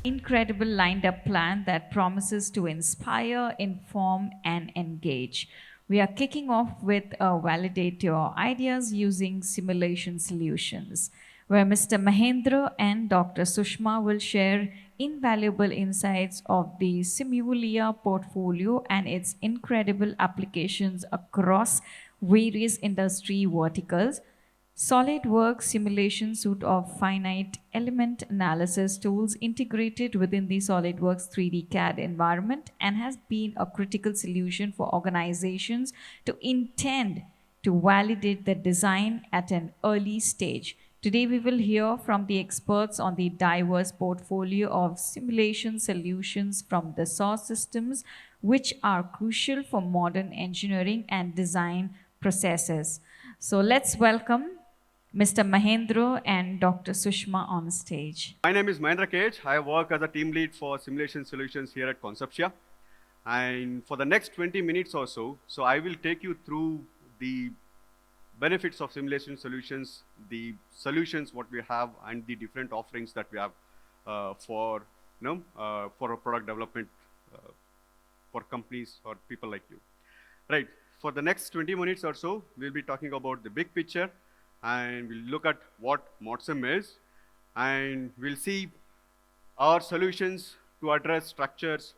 incredible lined up plan that promises to inspire, inform, and engage. We are kicking off with a Validate Your Ideas using simulation solutions, where Mr. Mahendra and Dr. Sushma will share invaluable insights of the Simulia portfolio and its incredible applications across various industry verticals. SolidWorks simulation suite of finite element analysis tools integrated within the SolidWorks 3D CAD environment and has been a critical solution for organizations to intend to validate the design at an early stage. Today, we will hear from the experts on the diverse portfolio of simulation solutions from the source systems, which are crucial for modern engineering and design processes. So, let's welcome Mr. Mahendra and Dr. Sushma on stage. My name is Mahendra Cage. I work as a team lead for simulation solutions here at Conceptia. And for the next 20 minutes or so I will take you through the benefits of simulation solutions, the solutions what we have, and the different offerings that we have for a product development for companies or people like you. Right. For the next 20 minutes or so, we'll be talking about the big picture, and we'll look at what ModSim is, and we'll see our solutions to address structures,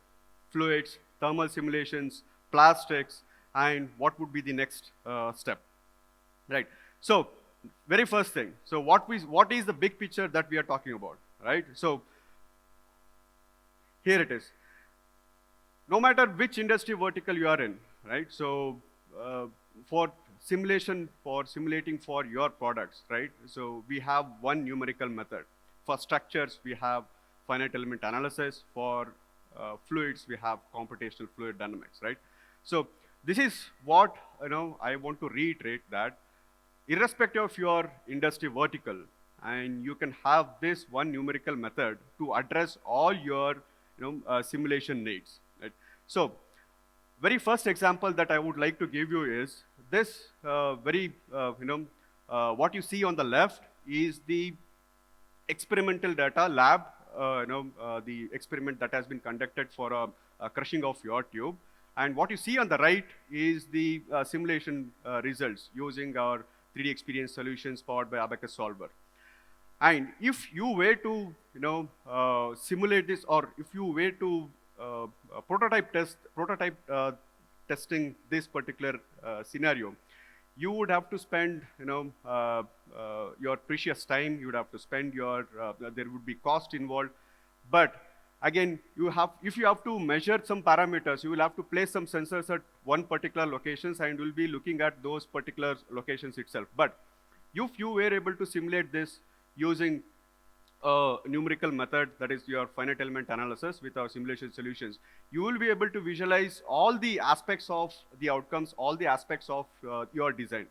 fluids, thermal simulations, plastics, and what would be the next step. Right. So, very first thing. So, what is the big picture that we are talking about? Right. So, here it is. No matter which industry vertical you are in, right? So, for simulating for your products, right? So we have one numerical method. For structures, we have finite element analysis. For fluids, we have computational fluid dynamics, right? So this is what I want to reiterate, that irrespective of your industry vertical, and you can have this one numerical method to address all your simulation needs, right? So very first example that I would like to give you is this what you see on the left is the experimental data lab, the experiment that has been conducted for a crushing of your tube. And what you see on the right is the simulation results using our 3D experience solutions powered by Abacus Solver. And if you were to simulate this, or if you were to prototype testing this particular scenario, you would have to spend your precious time. You would have to spend your there would be cost involved. But again, if you have to measure some parameters, you will have to place some sensors at one particular locations, and will be looking at those particular locations itself. But if you were able to simulate this using a numerical method, that is your finite element analysis with our simulation solutions, you will be able to visualize all the aspects of the outcomes, all the aspects of your design.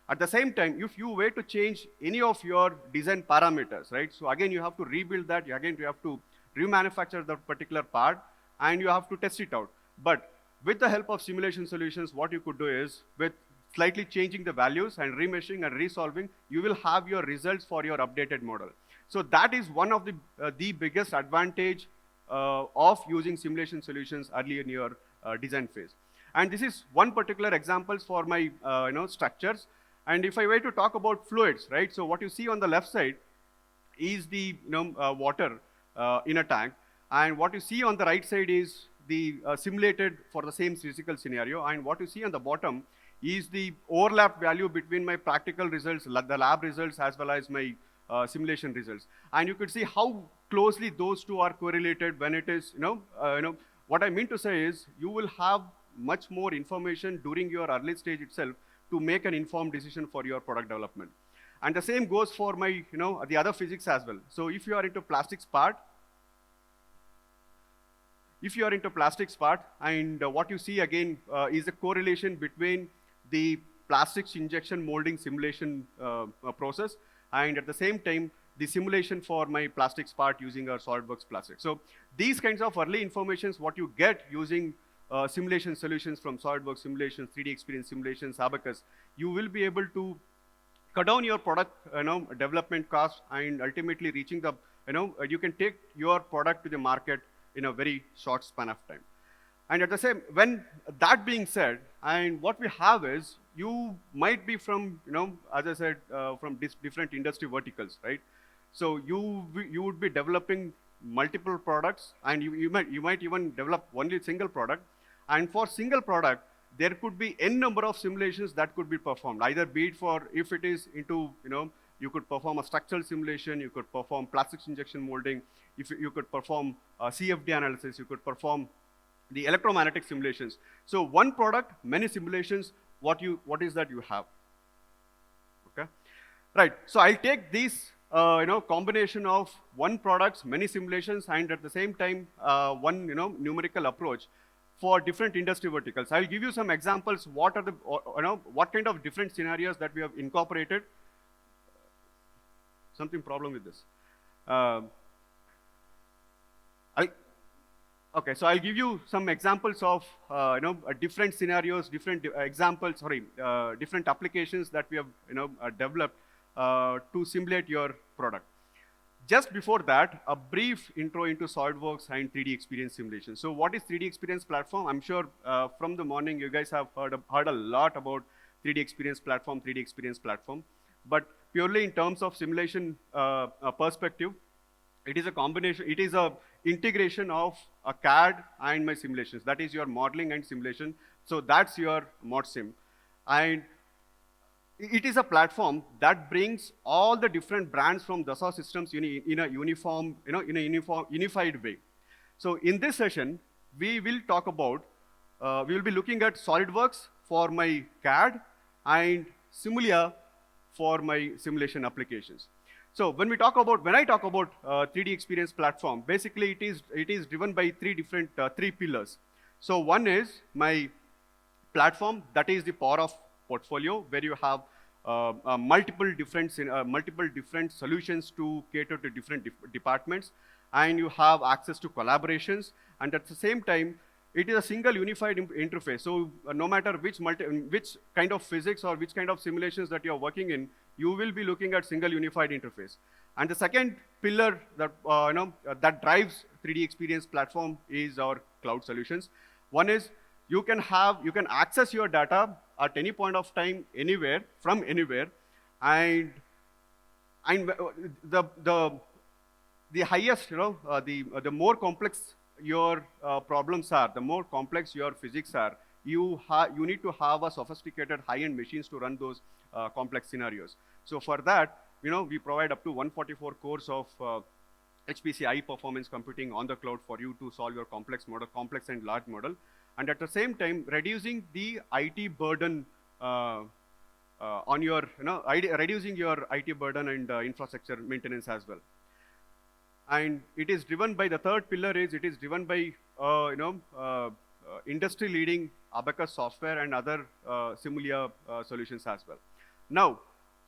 At the same time, if you were to change any of your design parameters, right? So again, you have to rebuild that. Again, you have to remanufacture that particular part, and you have to test it out. But with the help of simulation solutions, what you could do is, with slightly changing the values and remeasuring and resolving, you will have your results for your updated model. So that is one of the biggest advantage of using simulation solutions early in your design phase. And this is one particular example for my structures. And if I were to talk about fluids, right? So what you see on the left side is the water in a tank, and what you see on the right side is the simulated for the same physical scenario, and what you see on the bottom is the overlap value between my practical results, the lab results, as well as my simulation results. And you could see how closely those two are correlated when it is, what I mean to say is, you will have much more information during your early stage itself to make an informed decision for your product development. And the same goes for my, the other physics as well. So if you are into plastics part, and what you see again is a correlation between the plastics injection molding simulation process, and at the same time, the simulation for my plastics part using our SolidWorks Plastics. So these kinds of early informations, what you get using simulation solutions from SolidWorks simulations, 3D experience simulations, Abacus, you will be able to cut down your product development cost, and ultimately reaching the you can take your product to the market in a very short span of time. And at the same, when that being said, and what we have is, you might be from, as I said, from different industry verticals, right? So you would be developing multiple products, and you might even develop only single product. And for single product, there could be n number of simulations that could be performed. Either be it for, if it is into, you could perform a structural simulation, you could perform plastics injection molding, if you could perform CFD analysis, you could perform the electromagnetic simulations. So one product, many simulations, what is that you have? Okay, right. So I'll take this combination of one products, many simulations, and at the same time one numerical approach for different industry verticals. I'll give you some examples. What are the what kind of different scenarios that we have incorporated? Something problem with this? Okay, so I'll give you some examples of different scenarios, different examples. Sorry, different applications that we have developed to simulate your product. Just before that, a brief intro into SolidWorks and 3D Experience simulation. So what is 3D Experience platform? I'm sure from the morning you guys have heard a lot about 3D Experience platform, 3D Experience platform. But purely in terms of simulation perspective, it is a combination, it is a integration of a CAD and my simulations. That is your modeling and simulation. So that's your ModSim. And it is a platform that brings all the different brands from Dassault Systems in a uniform, unified way. So in this session, we will talk about, we will be looking at SolidWorks for my CAD and Simulia for my simulation applications. So when I talk about 3D Experience platform, basically it is driven by three pillars. So one is my platform, that is the power of portfolio, where you have multiple different solutions to cater to different departments, and you have access to collaborations, and at the same time, it is a single unified interface. So no matter which kind of physics or which kind of simulations that you are working in, you will be looking at single unified interface. And the second pillar that that drives 3D Experience platform is our cloud solutions. One is you can access your data at any point of time, anywhere, from anywhere, and the highest, the more complex your problems are, the more complex your physics are, you need to have a sophisticated high-end machines to run those complex scenarios. So for that, we provide up to 144 cores of HPC high performance computing on the cloud for you to solve your complex and large model, and at the same time reducing the IT burden on your, reducing your IT burden and infrastructure maintenance as well. And it is driven by, the third pillar is, it is driven by industry leading Abacus software and other Simulia solutions as well. Now,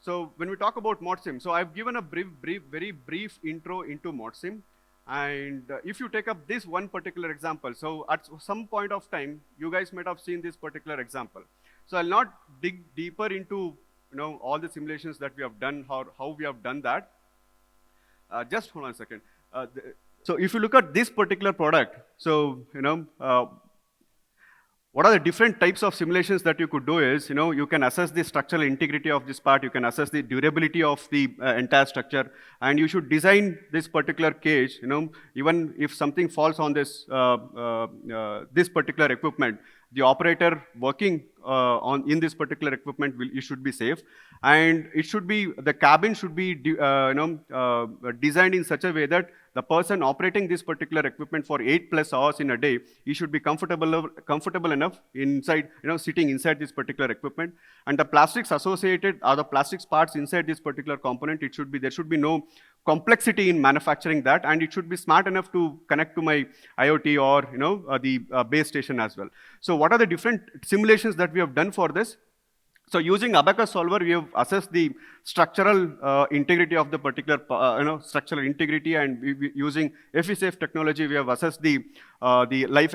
so when we talk about ModSim, so I've given a very brief intro into ModSim. And if you take up this one particular example, so at some point of time, you guys might have seen this particular example. So I'll not dig deeper into all the simulations that we have done, how we have done that. Just hold on a second. So if you look at this particular product, so what are the different types of simulations that you could do is, you can assess the structural integrity of this part, you can assess the durability of the entire structure, and you should design this particular cage, even if something falls on this, this particular equipment, the operator working in this particular equipment, you should be safe. And it should be, the cabin should be designed in such a way that the person operating this particular equipment for 8+ hours in a day, he should be comfortable enough inside, sitting inside this particular equipment. And the plastics associated, or the plastics parts inside this particular component, there should be no complexity in manufacturing that, and it should be smart enough to connect to my IoT or the base station as well. So what are the different simulations that we have done for this? So using Abacus Solver, we have assessed the structural integrity of the particular, structural integrity, and using FESafe technology, we have assessed the life,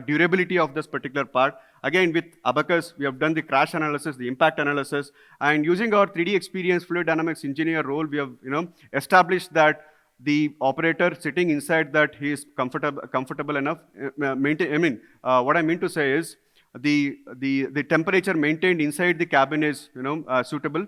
durability of this particular part. Again, with Abacus, we have done the crash analysis, the impact analysis, and using our 3D Experience Fluid Dynamics engineer role, we have established that the operator sitting inside that he is comfortable enough. What I mean to say is the temperature maintained inside the cabin is suitable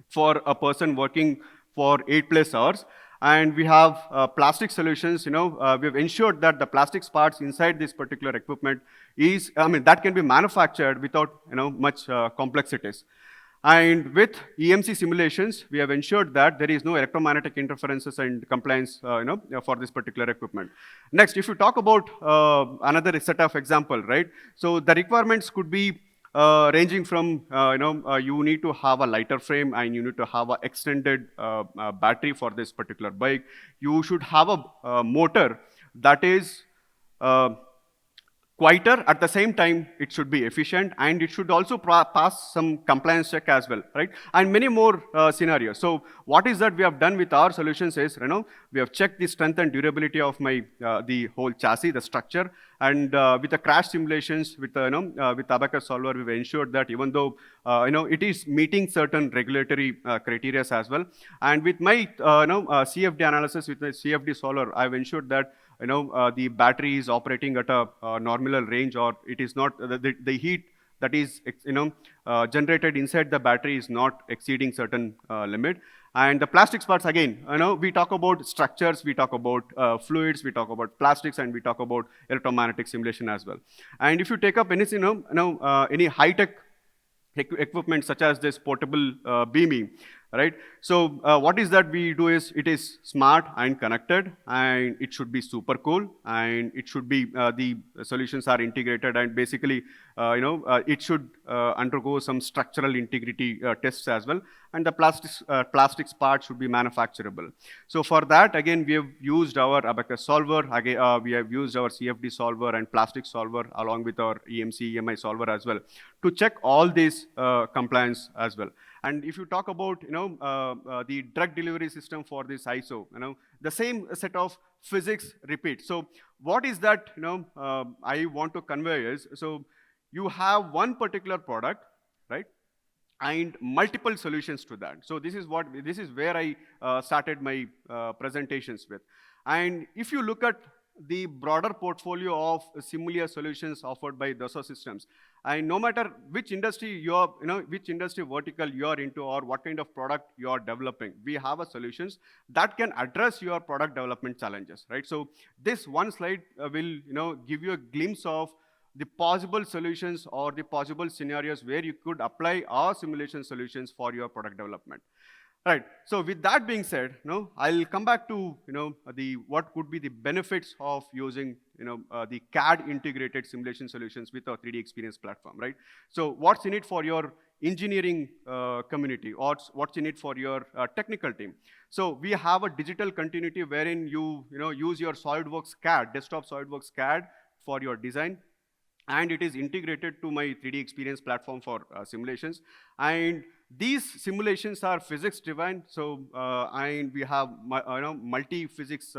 for a person working for 8+ hours. And we have plastic solutions. We have ensured that the plastics parts inside this particular equipment is, that can be manufactured without much complexities. And with EMC simulations, we have ensured that there is no electromagnetic interferences and compliance, for this particular equipment. Next, if you talk about another set of example, right? So the requiremements could be ranging from, you need to have a lighter frame and you need to have an extended battery for this particular bike. You should have a motor that is quieter. At the same time, it should be efficient, and it should also pass some compliance check as well, right? And many more scenarios. So what is that we have done with our solutions is, we have checked the strength and durability of my the whole chassis, the structure, and with the crash simulations, with with Abacus Solver, we've ensured that even though it is meeting certain regulatory criteria as well. And with my CFD analysis, with my CFD Solver, I've ensured that the battery is operating at a nominal range, or it is not the heat that is generated inside the battery is not exceeding certain limit. And the plastics parts, again, we talk about structures, we talk about fluids, we talk about plastics, and we talk about electromagnetic simulation as well. And if you take up any any high-tech equipment such as this portable beaming, right? So what is that we do is, it is smart and connected, and it should be super cool, and it should be the solutions are integrated, and basically it should undergo some structural integrity tests as well, and the plastics part should be manufacturable. So for that, again, we have used our Abacus Solver, again, we have used our CFD Solver and Plastics Solver along with our EMC EMI Solver as well to check all these compliance as well. And if you talk about the drug delivery system for this ISO, the same set of physics repeat. So what is that I want to convey is, so you have one particular product, right, and multiple solutions to that. So this is where I started my presentations with. And if you look at the broader portfolio of similar solutions offered by Dassault Systems, and no matter which industry which industry vertical you are into, or what kind of product you are developing, we have a solutions that can address your product development challenges, right? So this one slide will give you a glimpse of the possible solutions or the possible scenarios where you could apply our simulation solutions for your product development. Right. So with that being said, I'll come back to what could be the benefits of using the CAD integrated simulation solutions with our 3DEXPERIENCE platform, right? So what's in it for your engineering community, or what's in it for your technical team? So we have a digital continuity wherein you use your SolidWorks CAD, desktop SolidWorks CAD for your design, and it is integrated to my 3DEXPERIENCE platform for simulations. And these simulations are physics driven, so and we have multi-physics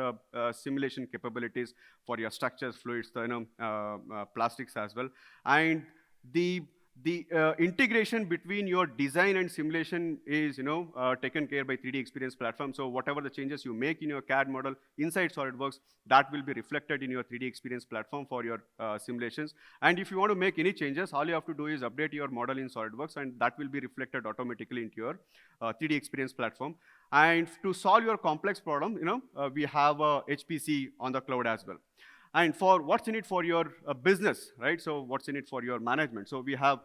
simulation capabilities for your structures, fluids, plastics as well. And the integration between your design and simulation is taken care by 3DEXPERIENCE platform. So whatever the changes you make in your CAD model inside SolidWorks, that will be reflected in your 3DEXPERIENCE platform for your simulations. And if you want to make any changes, all you have to do is update your model in SolidWorks, and that will be reflected automatically into your 3DEXPERIENCE platform. And to solve your complex problem, we have HPC on the cloud as well. And for what's in it for your business, right? So what's in it for your management? So we have,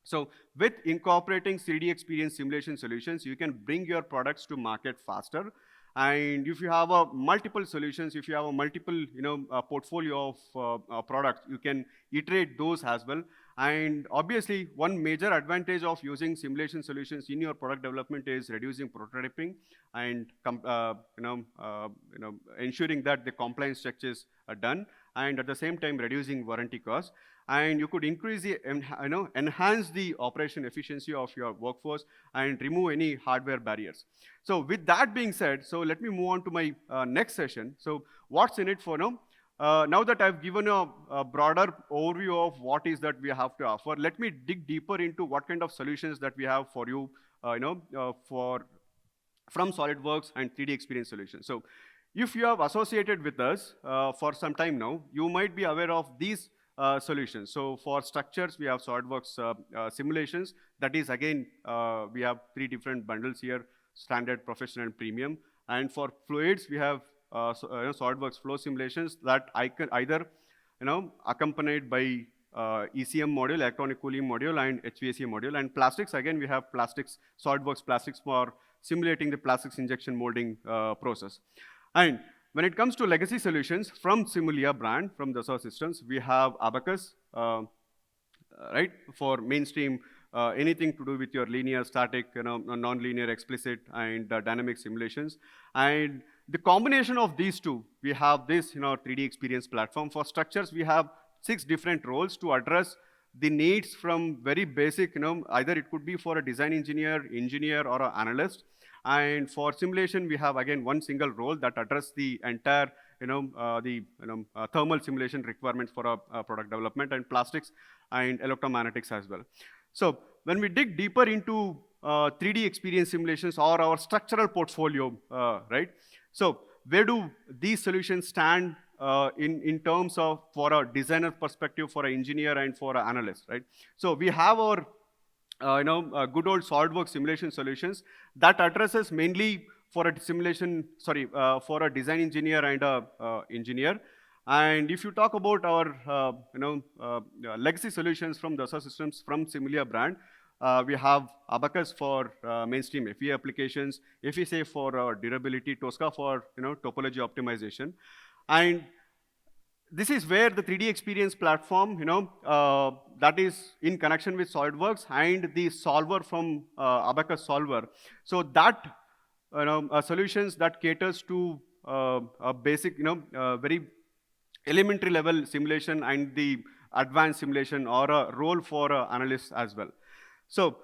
so with incorporating 3DEXPERIENCE simulation solutions, you can bring your products to market faster. And if you have multiple solutions, if you have a multiple portfolio of products, you can iterate those as well. And obviously, one major advantage of using simulation solutions in your product development is reducing prototyping and ensuring that the compliance checks are done, and at the same time reducing warranty costs. And you could increase the enhance the operation efficiency of your workforce and remove any hardware barriers. So with that being said, so let me move on to my next session. So what's in it for now? Now that I've given a broader overview of what is that we have to offer, let me dig deeper into what kind of solutions that we have for you, for from SolidWorks and 3D Experience Solutions. So if you have associated with us for some time now, you might be aware of these solutions. So for structures, we have SolidWorks simulations. That is, again, we have 3 different bundles here: standard, professional, and premium. And for fluids, we have SolidWorks flow simulations that I can either accompanied by ECM module, electronic cooling module, and HVAC module. And plastics, again, we have plastics, SolidWorks plastics for simulating the plastics injection molding process. And when it comes to legacy solutions from Simulia brand, from Dassault Systems, we have Abacus, right, for mainstream, anything to do with your linear, static, non-linear, explicit, and dynamic simulations. And the combination of these two, we have this 3D experience platform. For structures, we have 6 different roles to address the needs from very basic, either it could be for a design engineer, or an analyst. And for simulation, we have, again, one single role that addresses the entire, thermal simulation requirements for a product development, and plastics and electromagnetics as well. So when we dig deeper into 3D experience simulations or our structural portfolio, right? So where do these solutions stand in terms of for a designer perspective, for an engineer, and for an analyst, right? So we have our good old SolidWorks simulation solutions that addresses mainly for a simulation, for a design engineer and a engineer. And if you talk about our legacy solutions from Dassault Systems, from Simulia brand, we have Abacus for mainstream FE applications, FESafe for durability, Tosca for topology optimization. And this is where the 3D experience platform, that is in connection with SolidWorks, and the solver from Abacus solver. So that solutions that caters to a basic, very elementary level simulation and the advanced simulation, or a role for analysts as well. So,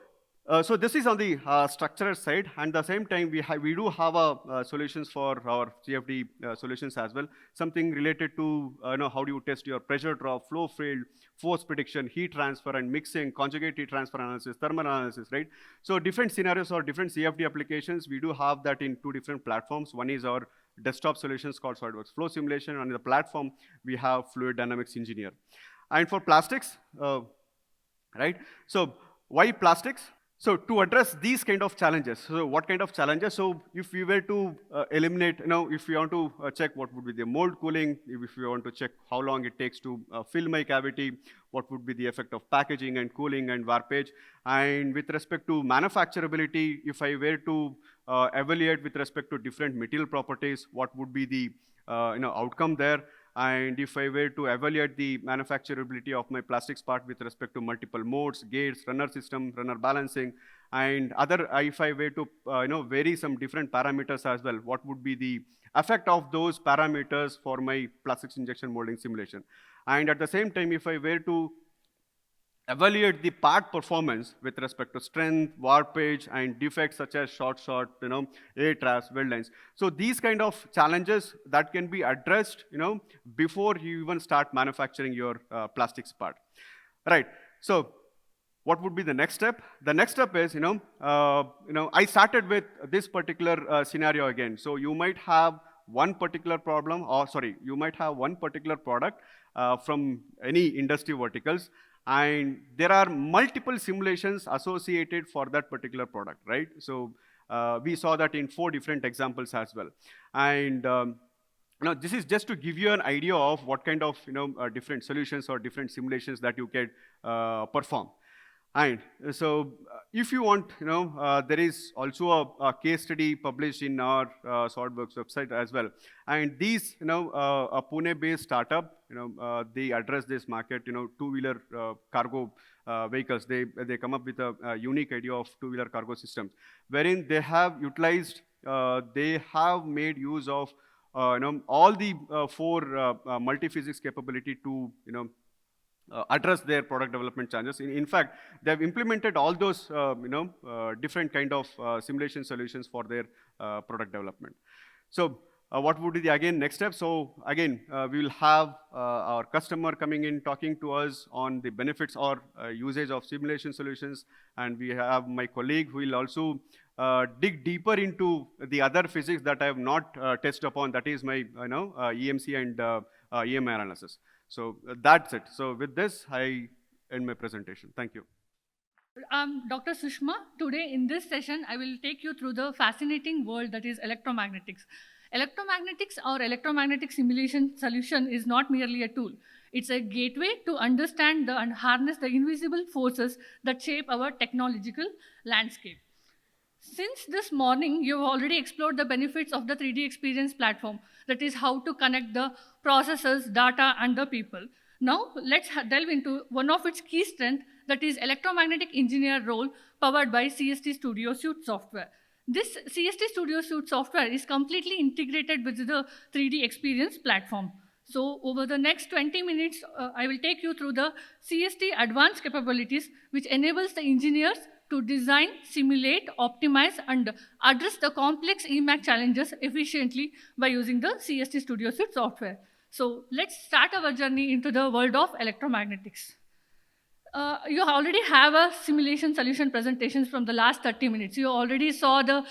so this is on the structural side, and at the same time, we do have solutions for our CFD solutions as well. Something related to how do you test your pressure drop, flow field, force prediction, heat transfer and mixing, conjugate heat transfer analysis, thermal analysis, right? So different scenarios or different CFD applications, we do have that in 2 different platforms. One is our desktop solutions called SolidWorks Flow Simulation. On the platform, we have Fluid Dynamics Engineer. And for plastics, right? So why plastics? So to address these kind of challenges, so what kind of challenges? So if we were to eliminate, if we want to check what would be the mold cooling, if we want to check how long it takes to fill my cavity, what would be the effect of packaging and cooling and warpage, and with respect to manufacturability, if I were to evaluate with respect to different material properties, what would be the outcome there? And if I were to evaluate the manufacturability of my plastics part with respect to multiple modes, gates, runner system, runner balancing, and other, if I were to vary some different parameters as well, what would be the effect of those parameters for my plastics injection molding simulation? And at the same time, if I were to evaluate the part performance with respect to strength, warpage, and defects such as short, air traps, weld lines. So these kind of challenges that can be addressed, before you even start manufacturing your plastics part, right? So what would be the next step? The next step is, I started with this particular scenario again. So you might have one particular problem, or you might have one particular product from any industry verticals, and there are multiple simulations associated for that particular product, right? So we saw that in 4 different examples as well. And this is just to give you an idea of what kind of different solutions or different simulations that you can perform. And so if you want, there is also a case study published in our SolidWorks website as well. And these, a Pune-based startup, they address this market, 2-wheeler cargo vehicles. They come up with a unique idea of 2-wheeler cargo systems, wherein they have utilized, they have made use of, all the 4 multi-physics capability to, address their product development challenges. In fact, they have implemented all those, different kind of simulation solutions for their product development. So what would be the, again, next step? So again, we will have our customer coming in, talking to us on the benefits or usage of simulation solutions. And we have my colleague who will also dig deeper into the other physics that I have not touched upon. That is my EMC and EMI analysis. So that's it. So with this, I end my presentation. Thank you. I'm Dr. Sushma. Today in this session, I will take you through the fascinating world that is electromagnetics. Electromagnetics or electromagnetic simulation solution is not merely a tool. It's a gateway to understand and harness the invisible forces that shape our technological landscape. Since this morning, you've already explored the benefits of the 3D experience platform. That is how to connect the processors, data, and the people. Now, let's delve into one of its key strengths, that is electromagnetic engineer role powered by CST Studio Suite software. This CST Studio Suite software is completely integrated with the 3D experience platform. So over the next 20 minutes, I will take you through the CST advanced capabilities, which enables the engineers to design, simulate, optimize, and address the complex EMAG challenges efficiently by using the CST Studio Suite software. So let's start our journey into the world of electromagnetics. You already have a simulation solution presentations from the last 30 minutes. You already saw the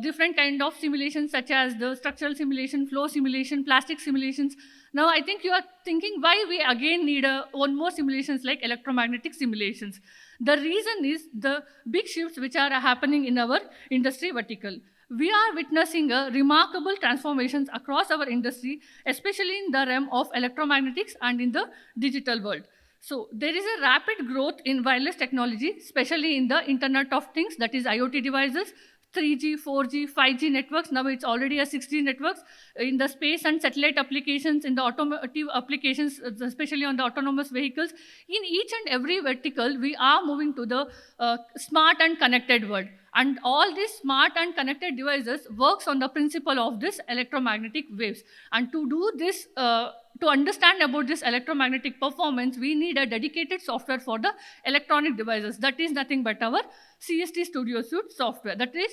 different kind of simulations such as the structural simulation, flow simulation, plastic simulations. Now I think you are thinking why we again need one more simulations like electromagnetic simulations. The reason is the big shifts which are happening in our industry vertical. We are witnessing remarkable transformations across our industry, especially in the realm of electromagnetics and in the digital world. So there is a rapid growth in wireless technology, especially in the Internet of Things, that is IoT devices, 3G, 4G, 5G networks. Now it's already a 6G networks in the space and satellite applications, in the automotive applications, especially on the autonomous vehicles. In each and every vertical, we are moving to the smart and connected world. And all these smart and connected devices works on the principle of this electromagnetic waves. And to do this, to understand about this electromagnetic performance, we need a dedicated software for the electronic devices. That is nothing but our CST Studio Suite software. That is,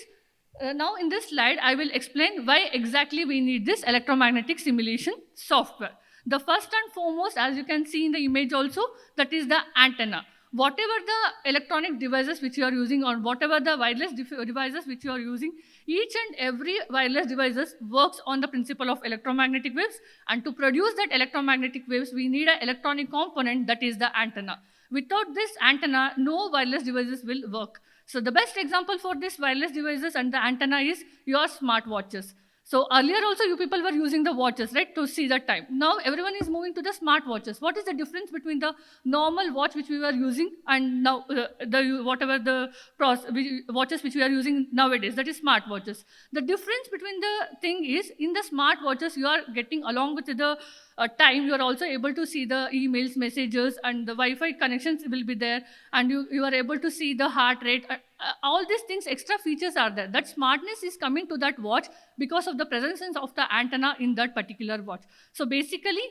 now in this slide, I will explain why exactly we need this electromagnetic simulation software. The first and foremost, as you can see in the image also, that is the antenna. Whatever the electronic devices which you are using, or whatever the wireless devices which you are using, each and every wireless devices works on the principle of electromagnetic waves. And to produce that electromagnetic waves, we need an electronic component, that is the antenna. Without this antenna, no wireless devices will work. So the best example for this wireless devices and the antenna is your smartwatches. So earlier also you people were using the watches, right, to see the time. Now everyone is moving to the smart watches. What is the difference between the normal watch which we were using and now whatever the watches which we are using nowadays, that is smart watches? The difference between the thing is, in the smart watches you are getting along with the time, you are also able to see the emails, messages, and the Wi-Fi connections will be there, and you are able to see the heart rate. All these things, extra features are there. That smartness is coming to that watch because of the presence of the antenna in that particular watch. So basically,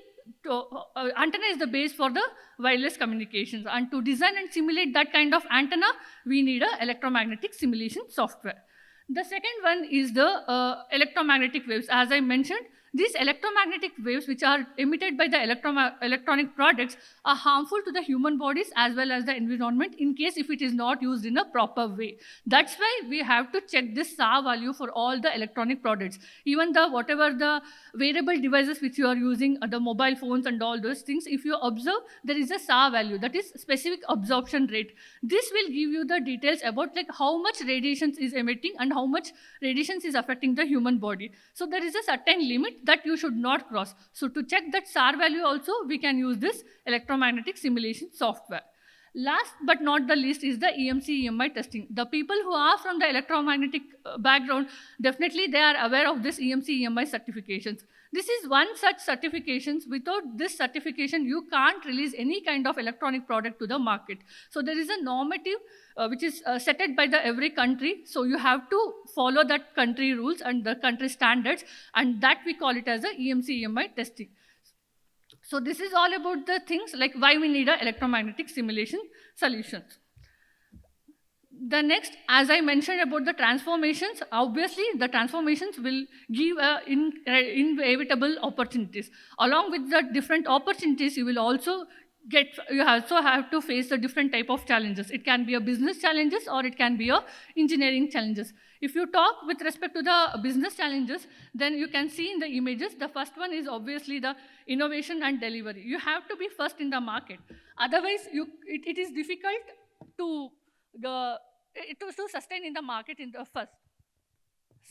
antenna is the base for the wireless communications. And to design and simulate that kind of antenna, we need a electromagnetic simulation software. The second one is the electromagnetic waves. As I mentioned, these electromagnetic waves which are emitted by the electronic products are harmful to the human bodies as well as the environment in case if it is not used in a proper way. That's why we have to check this SAR value for all the electronic products. Even the whatever the wearable devices which you are using, the mobile phones and all those things, if you observe, there is a SAR value, that is specific absorption rate. This will give you the details about like how much radiations is emitting and how much radiations is affecting the human body. So there is a certain limit that you should not cross. So to check that SAR value also, we can use this electromagnetic simulation software. Last but not the least is the EMC EMI testing. The people who are from the electromagnetic background, definitely they are aware of this EMC EMI certifications. This is one such certifications. Without this certification, you can't release any kind of electronic product to the market. So there is a normative which is set by the every country. So you have to follow that country rules and the country standards, and that we call it as a EMC EMI testing. So this is all about the things like why we need a electromagnetic simulation solutions. The next, as I mentioned about the transformations, obviously the transformations will give inevitable opportunities. Along with the different opportunities, you will also you also have to face the different type of challenges. It can be a business challenges or it can be a engineering challenges. If you talk with respect to the business challenges, then you can see in the images, the first one is obviously the innovation and delivery. You have to be first in the market. Otherwise, it is difficult to, to sustain in the market in the first.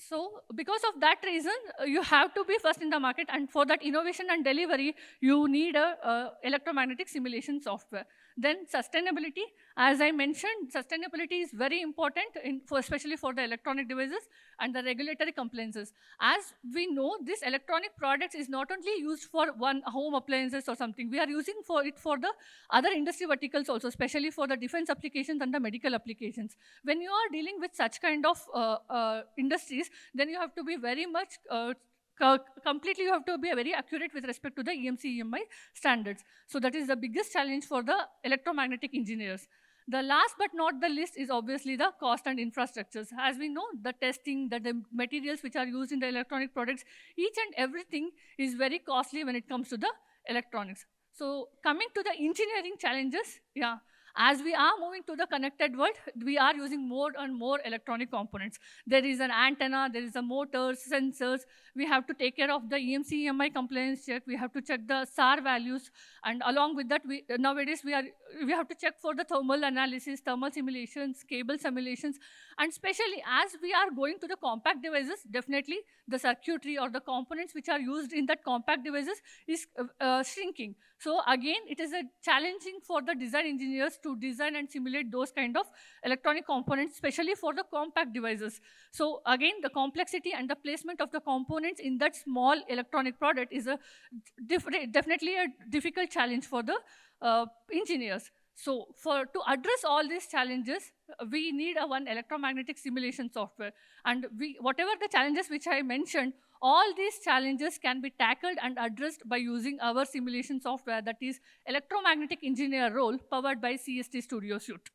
So because of that reason, you have to be first in the market, and for that innovation and delivery, you need a electromagnetic simulation software. Then sustainability, as I mentioned, sustainability is very important, especially for the electronic devices and the regulatory compliances. As we know, this electronic products is not only used for one home appliances or something, we are using for it for the other industry verticals also, especially for the defense applications and the medical applications. When you are dealing with such kind of industries, then you have to be very much completely, you have to be very accurate with respect to the EMC EMI standards. So that is the biggest challenge for the electromagnetic engineers. The last but not the least is obviously the cost and infrastructures. As we know, the testing, the materials which are used in the electronic products, each and everything is very costly when it comes to the electronics. So coming to the engineering challenges, as we are moving to the connected world, we are using more and more electronic components. There is an antenna, there is a motors, sensors. We have to take care of the EMC EMI compliance check. We have to check the SAR values, and along with that, nowadays we have to check for the thermal analysis, thermal simulations, cable simulations, and especially as we are going to the compact devices, definitely the circuitry or the components which are used in that compact devices is shrinking. So again, it is a challenging for the design engineers to design and simulate those kind of electronic components, especially for the compact devices. So again, the complexity and the placement of the components in that small electronic product is a definitely a difficult challenge for the engineers. So to address all these challenges, we need one electromagnetic simulation software. And whatever the challenges which I mentioned, all these challenges can be tackled and addressed by using our simulation software, that is Electromagnetic Engineer Role, powered by CST Studio Suite.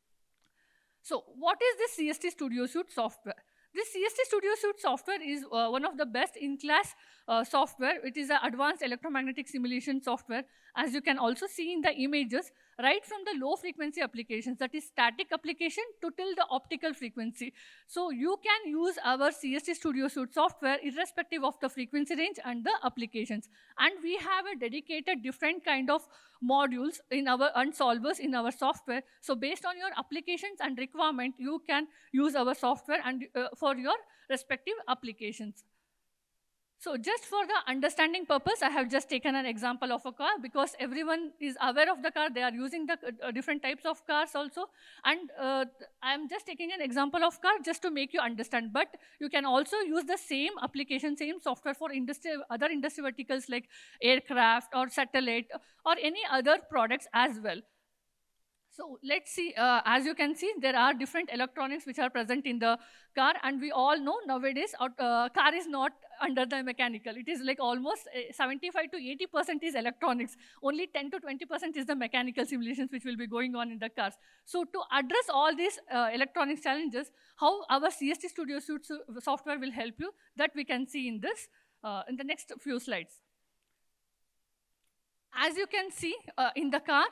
So what is this CST Studio Suite software? This CST Studio Suite software is one of the best in-class software. It is an advanced electromagnetic simulation software. As you can also see in the images, right from the low frequency applications, that is static application, to till the optical frequency. So you can use our CST Studio Suite software irrespective of the frequency range and the applications. And we have a dedicated different kind of modules in our and solvers in our software. So based on your applications and requirement, you can use our software and for your respective applications. So just for the understanding purpose, I have just taken an example of a car, because everyone is aware of the car. They are using the different types of cars also. And I am just taking an example of car just to make you understand. But you can also use the same application, same software for other industry verticals like aircraft or satellite or any other products as well. So let's see, as you can see, there are different electronics which are present in the car, and we all know nowadays car is not under the mechanical. It is like almost 75 to 80% is electronics. Only 10 to 20% is the mechanical simulations which will be going on in the cars. So to address all these electronics challenges, how our CST Studio Suite software will help you, that we can see in this, in the next few slides. As you can see in the car,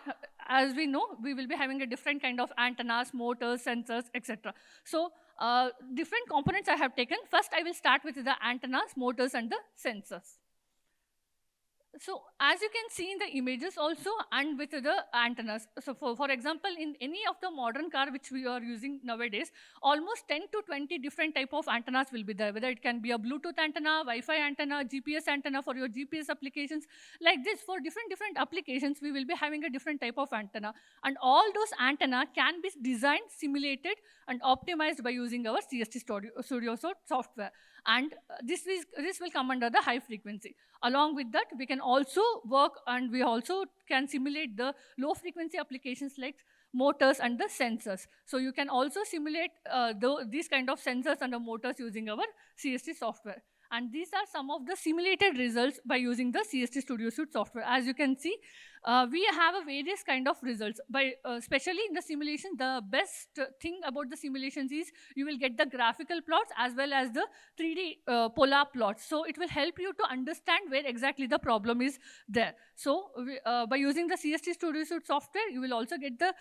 as we know, we will be having a different kind of antennas, motors, sensors, etc. So different components I have taken. First, I will start with the antennas, motors, and the sensors. So as you can see in the images also, and with the antennas. So for example, in any of the modern car which we are using nowadays, almost 10 to 20 different type of antennas will be there. Whether it can be a Bluetooth antenna, Wi-Fi antenna, GPS antenna for your GPS applications. Like this, for different applications, we will be having a different type of antenna. And all those antenna can be designed, simulated, and optimized by using our CST Studio software. And this will come under the high frequency. Along with that, we can also work, and we also can simulate the low frequency applications like motors and the sensors. So you can also simulate these kind of sensors and the motors using our CST software. And these are some of the simulated results by using the CST Studio Suite software. As you can see, we have a various kind of results. By especially in the simulation, the best thing about the simulations is you will get the graphical plots as well as the 3D polar plots. So it will help you to understand where exactly the problem is there. So by using the CST Studio Suite software, you will also get the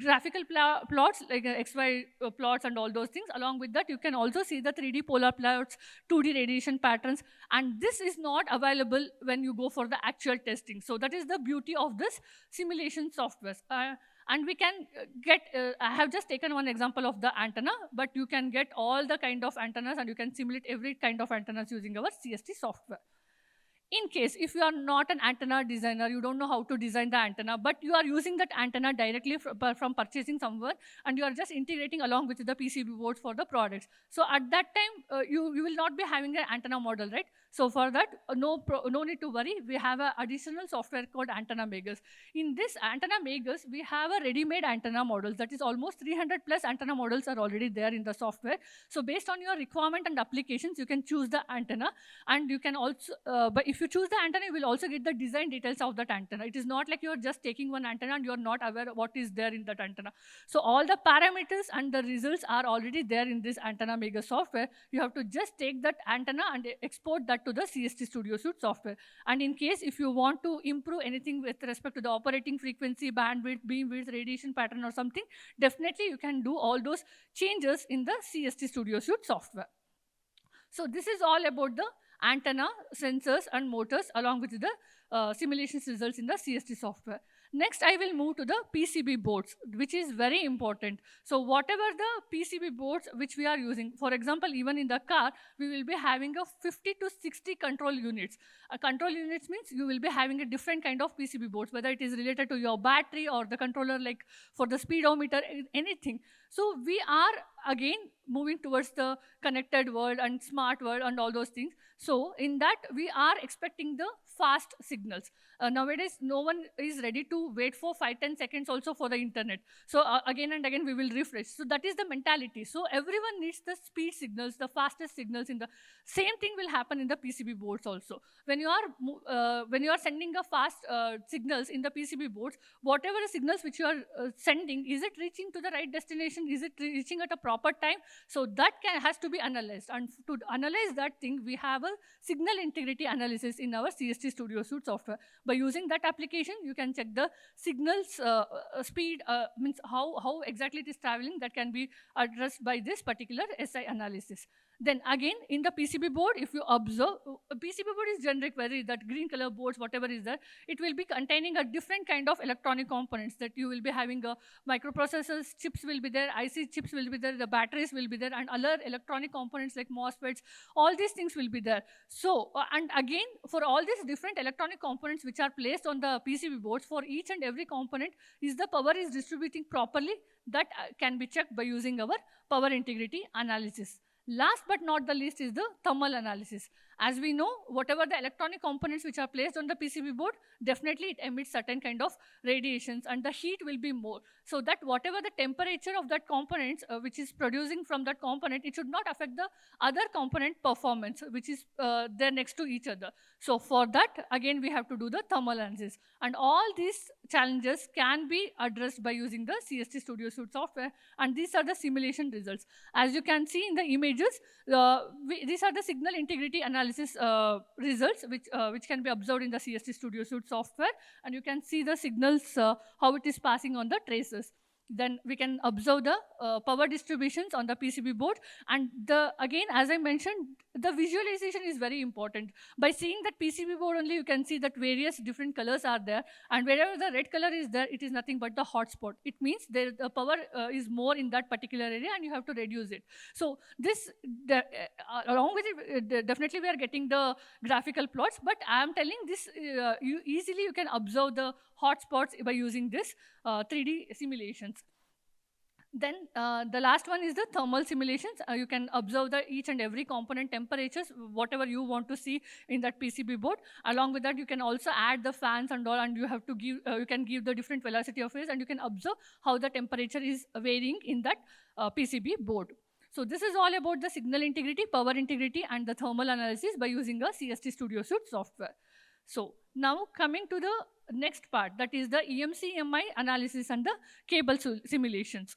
graphical plots like XY plots and all those things. Along with that, you can also see the 3D polar plots, 2D radiation patterns, and this is not available when you go for the actual testing. So that is the beauty of this simulation software. And we can get, I have just taken one example of the antenna, but you can get all the kind of antennas and you can simulate every kind of antennas using our CST software. In case if you are not an antenna designer, you don't know how to design the antenna, but you are using that antenna directly from purchasing somewhere, and you are just integrating along with the PCB boards for the products. So at that time, you will not be having an antenna model, right? So for that, no need to worry. We have an additional software called Antenna Makers. In this Antenna Makers, we have a ready-made antenna models. That is almost 300 plus antenna models are already there in the software. So based on your requirement and applications, you can choose the antenna, and you can also, but if you choose the antenna, you will also get the design details of that antenna. It is not like you are just taking one antenna and you are not aware of what is there in that antenna. So all the parameters and the results are already there in this Antenna Maker software. You have to just take that antenna and export that to the CST Studio Suite software. And in case if you want to improve anything with respect to the operating frequency, bandwidth, beamwidth, radiation pattern or something, definitely you can do all those changes in the CST Studio Suite software. So this is all about the antenna, sensors and motors along with the simulations results in the CST software. Next, I will move to the PCB boards, which is very important. So whatever the PCB boards which we are using, for example, even in the car, we will be having a 50 to 60 control units. Control units means you will be having a different kind of PCB boards, whether it is related to your battery or the controller like for the speedometer, anything. So we are again moving towards the connected world and smart world and all those things. So in that, we are expecting the fast signals. Nowadays, no one is ready to wait for 5-10 seconds also for the internet. So again and again, we will refresh. So that is the mentality. So everyone needs the speed signals, the fastest signals. In the same thing will happen in the PCB boards also. When you are sending a fast signals in the PCB boards, whatever the signals which you are sending, is it reaching to the right destination? Is it reaching at a proper time? So that has to be analyzed. And to analyze that thing, we have a signal integrity analysis in our CST Studio Suite software. By using that application, you can check the signals speed, means how exactly it is traveling. That can be addressed by this particular SI analysis. Then again, in the PCB board, if you observe, PCB board is generic, very that green color boards, whatever is there, it will be containing a different kind of electronic components that you will be having microprocessors, chips will be there, IC chips will be there, the batteries will be there, and other electronic components like MOSFETs, all these things will be there. So, and again, for all these different electronic components which are placed on the PCB boards, for each and every component, is the power is distributing properly? That can be checked by using our power integrity analysis. Last but not the least is the thermal analysis. As we know, whatever the electronic components which are placed on the PCB board, definitely it emits certain kind of radiations and the heat will be more. So that whatever the temperature of that components which is producing from that component, it should not affect the other component performance which is there next to each other. So for that, again, we have to do the thermal analysis. And all these challenges can be addressed by using the CST Studio Suite software. And these are the simulation results. As you can see in the images, these are the signal integrity analysis results which can be observed in the CST Studio Suite software, and you can see the signals how it is passing on the traces. Then we can observe the power distributions on the PCB board, and again, as I mentioned, the visualization is very important. By seeing that PCB board only, you can see that various different colors are there, and wherever the red color is there, it is nothing but the hotspot. It means the power is more in that particular area, and you have to reduce it. So this, along with it, definitely we are getting the graphical plots, but I am telling this, you can observe the hotspots by using this 3D simulations. Then the last one is the thermal simulations. You can observe each and every component temperatures, whatever you want to see in that PCB board. Along with that, you can also add the fans and all, and you have to give, you can give the different velocity of phase, and you can observe how the temperature is varying in that PCB board. So this is all about the signal integrity, power integrity, and the thermal analysis by using a CST Studio Suite software. So now coming to the next part, that is the EMC-EMI analysis and the cable simulations.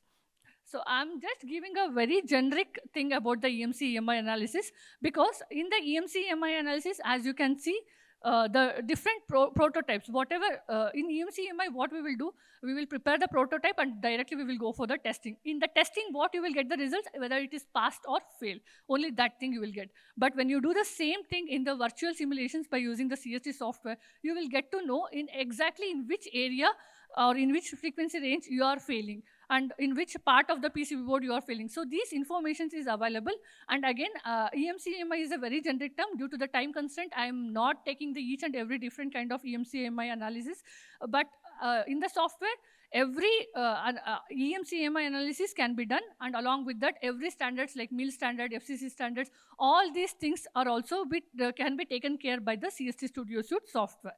So I'm just giving a very generic thing about the EMC-EMI analysis, because in the EMC-EMI analysis, as you can see, the different prototypes, whatever in EMC-EMI, what we will do, we will prepare the prototype and directly we will go for the testing. In the testing, what you will get the results, whether it is passed or fail, only that thing you will get. But when you do the same thing in the virtual simulations by using the CST software, you will get to know in exactly in which area or in which frequency range you are failing, and in which part of the PCB board you are failing. So these informations is available. And again, EMC-EMI is a very generic term. Due to the time constraint, I am not taking the each and every different kind of EMC-EMI analysis. But in the software, every EMC-EMI analysis can be done. And along with that, every standards like MIL standard, FCC standards, all these things are also can be taken care by the CST Studio Suite software.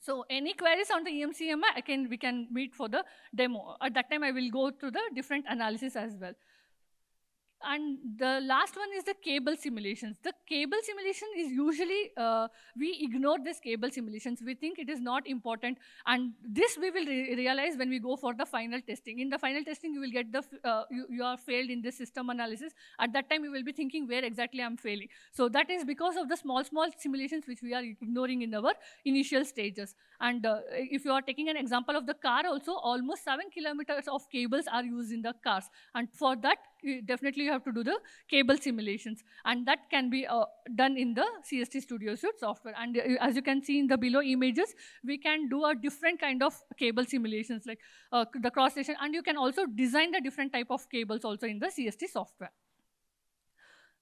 So any queries on the EMC-EMI, we can meet for the demo. At that time, I will go through the different analysis as well. And the last one is the cable simulations. The cable simulation is usually, we ignore this cable simulations. We think it is not important. And this we will realize when we go for the final testing. In the final testing, you will get the, you are failed in this system analysis. At that time, you will be thinking where exactly I'm failing. So that is because of the small simulations which we are ignoring in our initial stages. And if you are taking an example of the car also, almost 7 kilometers of cables are used in the cars. And for that, definitely you have to do the cable simulations, and that can be done in the CST Studio Suite software. And as you can see in the below images, we can do a different kind of cable simulations like the cross section, and you can also design the different type of cables also in the CST software.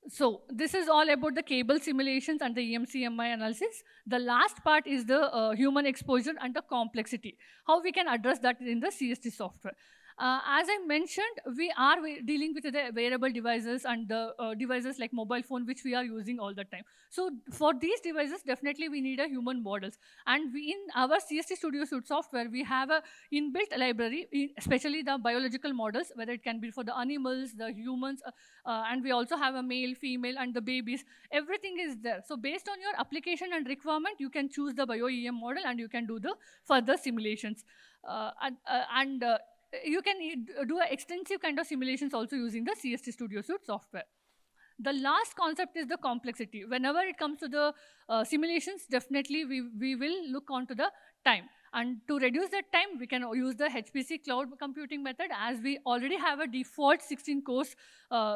So this is all about the cable simulations and the EMC-EMI analysis. The last part is the human exposure and the complexity, how we can address that in the CST software. As I mentioned, we are dealing with the wearable devices and the devices like mobile phone, which we are using all the time. So for these devices, definitely we need a human models. And in our CST Studio Suite software, we have a inbuilt library, especially the biological models, whether it can be for the animals, the humans, and we also have a male, female, and the babies. Everything is there. So based on your application and requirement, you can choose the BioEM model and you can do the further simulations. You can do extensive kind of simulations also using the CST Studio Suite software. The last concept is the complexity. Whenever it comes to the simulations, definitely we will look onto the time. And to reduce that time, we can use the HPC cloud computing method, as we already have a default 16 cores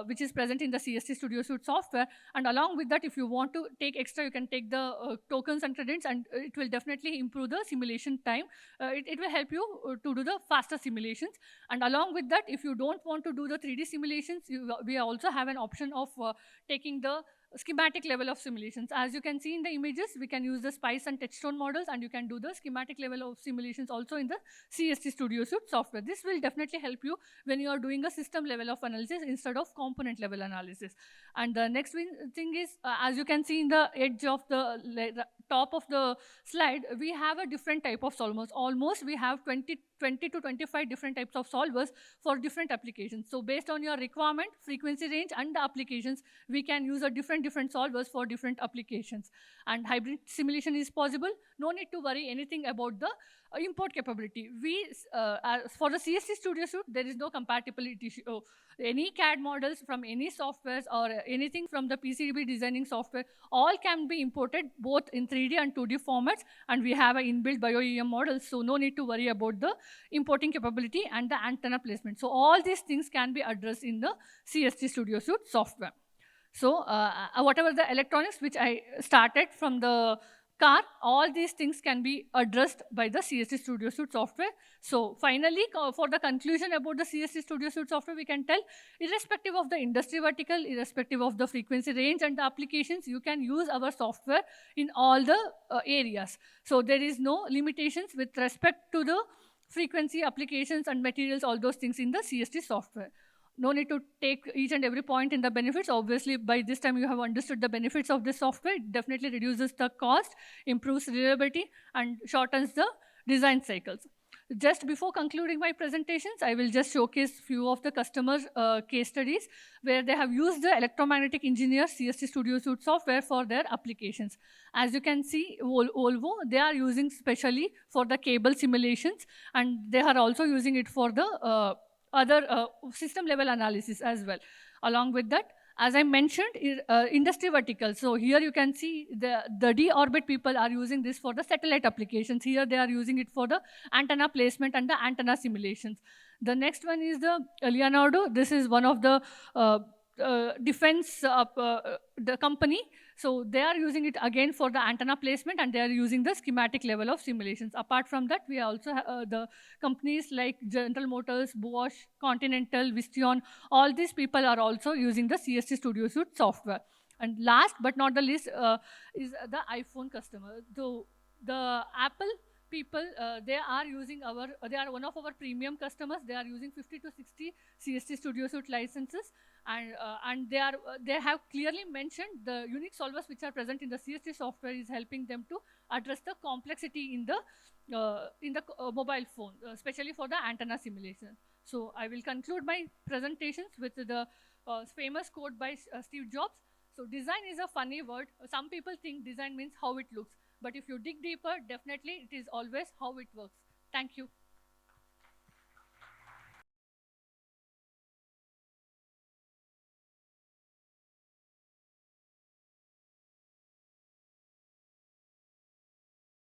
which is present in the CST Studio Suite software. And along with that, if you want to take extra, you can take the tokens and credits, and it will definitely improve the simulation time. It will help you to do the faster simulations. And along with that, if you don't want to do the 3D simulations, we also have an option of taking the schematic level of simulations. As you can see in the images, we can use the SPICE and Touchstone models, and you can do the schematic level of simulations also in the CST Studio Suite software. This will definitely help you when you are doing a system level of analysis instead of component level analysis. And the next thing is, as you can see in the edge of the top of the slide, we have a different type of solvers. Almost we have 20 to 25 different types of solvers for different applications. So based on your requirement, frequency range, and the applications, we can use a different solvers for different applications. And hybrid simulation is possible. No need to worry anything about the import capability. For the CST Studio Suite, there is no compatibility issue. Any CAD models from any softwares or anything from the PCB designing software, all can be imported both in 3D and 2D formats, and we have an inbuilt BioEM model, so no need to worry about the importing capability and the antenna placement. So all these things can be addressed in the CST Studio Suite software. So whatever the electronics which I started from the car, all these things can be addressed by the CST Studio Suite software. So finally, for the conclusion about the CST Studio Suite software, we can tell, irrespective of the industry vertical, irrespective of the frequency range and the applications, you can use our software in all the areas. So there is no limitations with respect to the frequency, applications, and materials, all those things in the CST software. No need to take each and every point in the benefits. Obviously, by this time you have understood the benefits of this software. It definitely reduces the cost, improves reliability, and shortens the design cycles. Just before concluding my presentations, I will just showcase few of the customer case studies where they have used the electromagnetic engineer CST Studio Suite software for their applications. As you can see, Volvo, they are using specially for the cable simulations, and they are also using it for the other system level analysis as well. Along with that, as I mentioned, industry vertical. So here you can see the D-orbit people are using this for the satellite applications. Here they are using it for the antenna placement and the antenna simulations. The next one is the Leonardo. This is one of the defense the company. So they are using it again for the antenna placement, and they are using the schematic level of simulations. Apart from that, we also have the companies like General Motors, Bosch, Continental, Visteon. All these people are also using the CST Studio Suite software. And last but not the least is the iPhone customer. The Apple people, they are using they are one of our premium customers. They are using 50 to 60 CST Studio Suite licenses, and they have clearly mentioned the unique solvers which are present in the CST software is helping them to address the complexity in the mobile phone, especially for the antenna simulation. So I will conclude my presentations with the famous quote by Steve Jobs. So design is a funny word. Some people think design means how it looks. But if you dig deeper, definitely it is always how it works. Thank you.